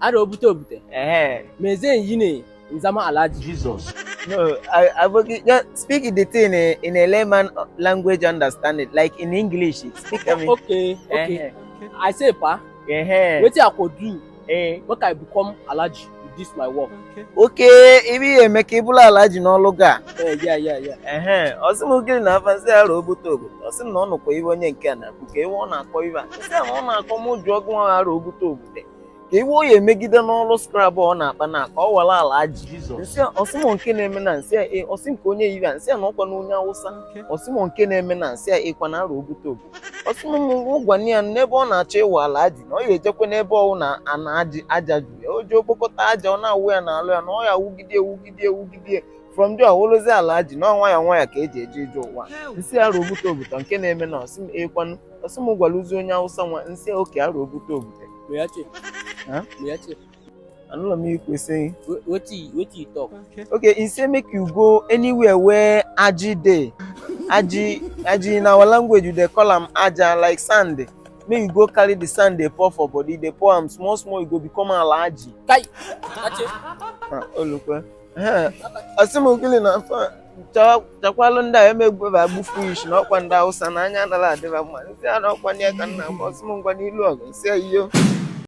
Aro obute obute. Eh. Mezen yine nzama alaji. Jesus. No, Aboki, just speak the thing in a layman language understand it, like in English. Speak I mean. Okay. I say pa, wetin I go do make I become alaji with this my work. Okay, ibi emeka ibula alaji n'ọlụ ga. Yeah. Ọsịmụgịrị na afa nsị arụ ogbute obodo. Ọsị na ọ nọkwa ibe onye nke a na-akpụ ka iwe ọ na-akọ ibe a. Nsị a na ọ na-akọ mụ jụ ọgụ nwa arụ ogbute obodo. Ka iwe ọ ya emegide n'ọlụ skrab ọ na-akpa na-akọ ọ wala alaji. Nsị ọsịmụ nke na-eme na nsị a ọsị nke onye ibe a nsị a na ọkwa n'onye Awụsa. Ọsịmụ nke na-eme na nsị a ịkwa na arụ ogbute obodo. Ọsịmụ ụgwani ya n'ebe ọ na-achọ ịwa alaji na ọ ya ejekwe n'ebe ọwụ na ana aja juru ya. O ji okpokọta aja ọ na-awụ ya n'alụ ya na ọ ya wugide from there wolozi alaji na nwaya ka eji eje ije ụwa. Nsị arụ ogbute obodo nke na-eme na ọsị m ịkwanụ ọsị m gwalụzi onye Awụsa nwa nsị oke arụ ogbute obodo. Meyache. Anụla m ikwesị. Wetin you talk? Okay, he say make you go anywhere where aji dey. Aji in our language they call am aja, like sand. Make you go carry the sand dey pour for body, dey pour am small you go become alaji. Kai. Olukwe. Ọsịmụgịrị na afa chakwalụ ndị a emegbeba agbufu ishi na ọkwa ndị Awụsa na anya anaghị adịba mma. Nsị a na ọkwa ndị aka nna m ọsịmụ ngwa n'ilu ọgụ nsị iyo.